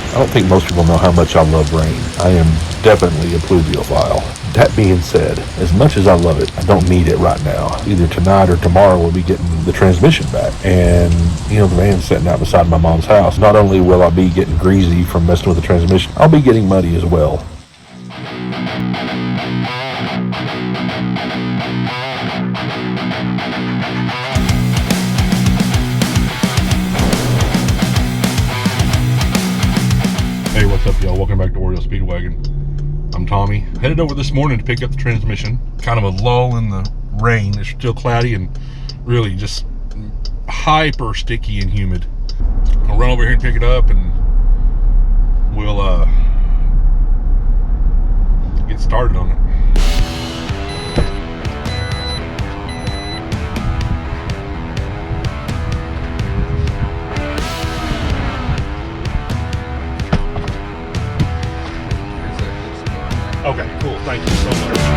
I don't think most people know how much I love rain. I am definitely a pluviophile. That being said, as much as I love it, I don't need it right now. Either tonight or tomorrow we'll be getting the transmission back. And, you know, the van's sitting out beside my mom's house. Not only will I be getting greasy from messing with the transmission, I'll be getting muddy as well. Hey, what's up, y'all? Welcome back to OreoSpeedwagon. I'm Tommy. Headed over this morning to pick up the transmission. Kind of a lull in the rain. It's still cloudy and really just hyper sticky and humid. I'll run over here and pick it up, and we'll get started on it. Okay, cool. Thank you so much.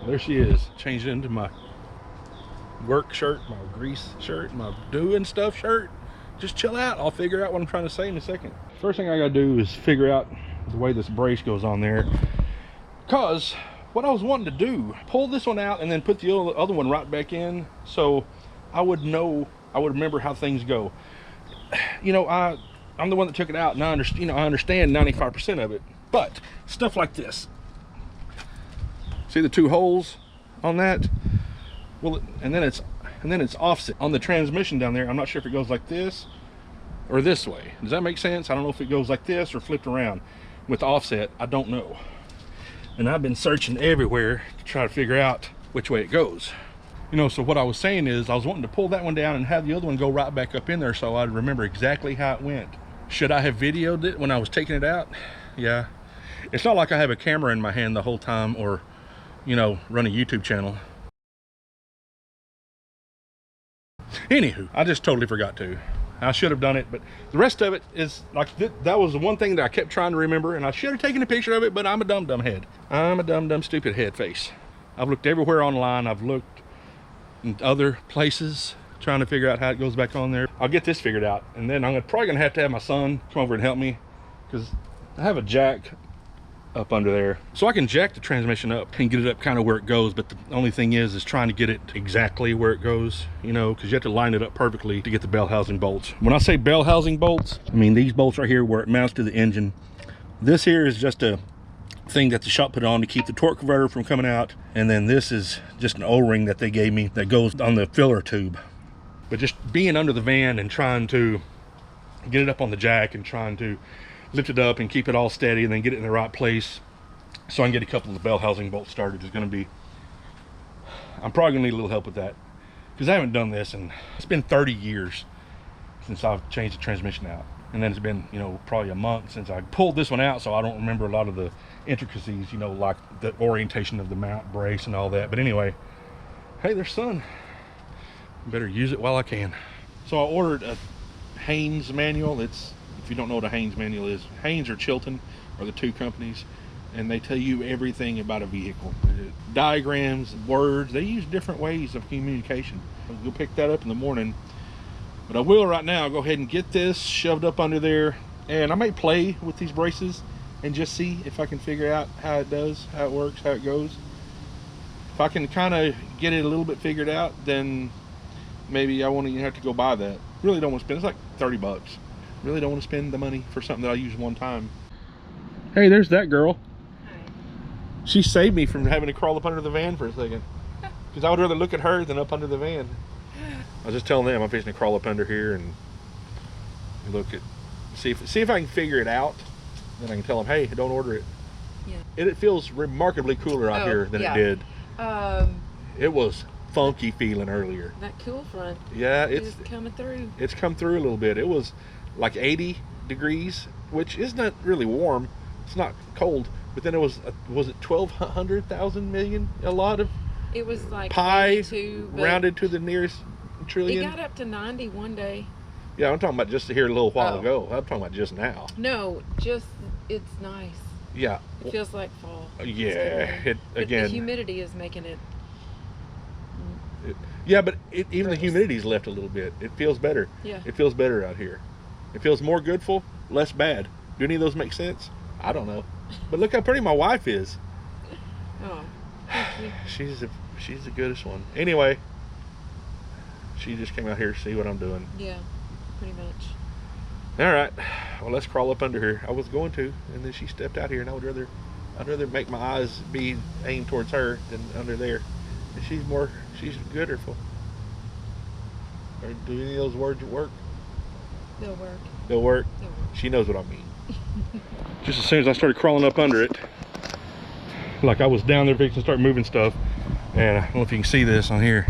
There she is, changed into my work shirt, my grease shirt, my doing stuff shirt. Just chill out. I'll figure out what I'm trying to say in a second. First thing I gotta do is figure out the way this brace goes on there. Because what I was wanting to do, pull this one out and then put the other one right back in, so I would know, I would remember how things go. You know, I'm the one that took it out, and I understand 95% of it. But stuff like this. See the two holes on that? Well, and then it's offset on the transmission down there. I'm not sure if it goes like this or this way. Does that make sense? I don't know if it goes like this or flipped around with the offset. I don't know. And I've been searching everywhere to try to figure out which way it goes. You know, so what I was saying is I was wanting to pull that one down and have the other one go right back up in there so I'd remember exactly how it went. Should I have videoed it when I was taking it out? Yeah. It's not like I have a camera in my hand the whole time, or you know, run a YouTube channel. Anywho, I just totally forgot to. I should have done it, but the rest of it is like, that was the one thing that I kept trying to remember, and I should have taken a picture of it, but I'm a dumb head. I'm a dumb stupid head face. I've looked everywhere online. I've looked in other places trying to figure out how it goes back on there. I'll get this figured out, and then I'm probably gonna have to have my son come over and help me, because I have a jack up under there, so I can jack the transmission up and get it up kind of where it goes. But the only thing is trying to get it exactly where it goes, you know, because you have to line it up perfectly to get the bell housing bolts. When I say bell housing bolts, I mean these bolts right here where it mounts to the engine. This here is just a thing that the shop put on to keep the torque converter from coming out, and then this is just an O-ring that they gave me that goes on the filler tube. But just being under the van and trying to get it up on the jack and trying to lift it up and keep it all steady and then get it in the right place so I can get a couple of the bell housing bolts started is going to be, I'm probably going to need a little help with that, because I haven't done this, and it's been 30 years since I've changed the transmission out. And then it's been, you know, probably a month since I pulled this one out, so I don't remember a lot of the intricacies, you know, like the orientation of the mount brace and all that. But anyway, hey, there's sun. Better use it while I can. So I ordered a Haynes manual. It's, if you don't know what a Haynes manual is, Haynes or Chilton are the two companies, and they tell you everything about a vehicle. Diagrams, words, they use different ways of communication. You'll pick that up in the morning. But I will right now go ahead and get this shoved up under there, and I may play with these braces and just see if I can figure out how it does, how it works, how it goes. If I can kind of get it a little bit figured out, then maybe I won't even have to go buy that. Really don't want to spend, it's like 30 bucks. Really don't want to spend the money for something that I use one time. Hey, there's that girl. Hi. She saved me from having to crawl up under the van for a second, because I would rather look at her than up under the van. I was just telling them I'm fixing to crawl up under here and look at, see if I can figure it out. Then I can tell them, hey, don't order it. Yeah. And it feels remarkably cooler out here than yeah. it did. It was funky feeling earlier. That cool front. Yeah, It's coming through. It's come through a little bit. It was like 80 degrees, which is not really warm. It's not cold. But then it was it 1,200,000 million? A lot of It was like pi 82, rounded to the nearest trillion. It got up to 90 one day. Yeah, I'm talking about just here a little while Oh. ago. I'm talking about just now. No, just it's nice. Yeah. It feels like fall. Yeah. But Again. the humidity is making it. Yeah, but even the Gross. humidity's left a little bit. It feels better. Yeah. It feels better out here. It feels more goodful, less bad. Do any of those make sense? I don't know. But look how pretty my wife is. Oh, thank you. She's the goodest one. Anyway, she just came out here to see what I'm doing. Yeah, pretty much. All right. Well, let's crawl up under here. I was going to, and then she stepped out here, and I'd rather make my eyes be aimed towards her than under there. And she's gooderful. Or do any of those words work? They'll work. They'll work. They'll work. She knows what I mean. Just as soon as I started crawling up under it, like I was down there fixing to start moving stuff, and I don't know if you can see this on here.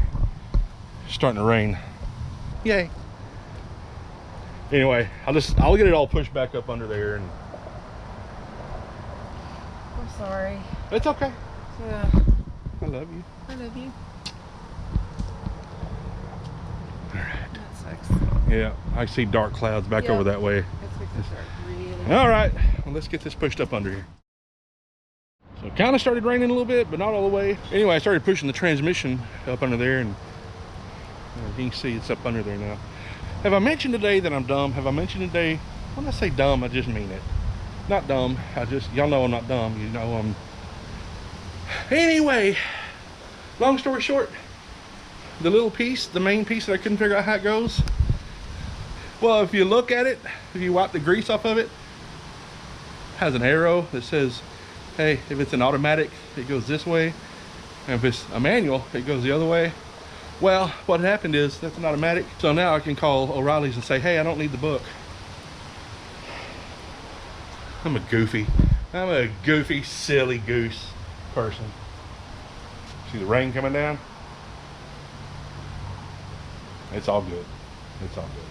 It's starting to rain. Yay. Anyway, I'll get it all pushed back up under there, and I'm sorry. it's okay. Yeah. I love you. I love you. All right. That sucks. Yeah, I see dark clouds back over that way. It's fixing to start really. All right, well, let's get this pushed up under here. So it kind of started raining a little bit, but not all the way. Anyway, I started pushing the transmission up under there, and you can see it's up under there now. Have I mentioned today that I'm dumb? Have I mentioned today, when I say dumb, I just mean it. Not dumb, y'all know I'm not dumb. You know I'm... Anyway, long story short, the little piece, the main piece that I couldn't figure out how it goes. Well, if you look at it, if you wipe the grease off of it, has an arrow that says, hey, if it's an automatic, it goes this way. And if it's a manual, it goes the other way. Well, what happened is that's an automatic. So now I can call O'Reilly's and say, hey, I don't need the book. I'm a goofy, silly goose person. See the rain coming down? It's all good. It's all good.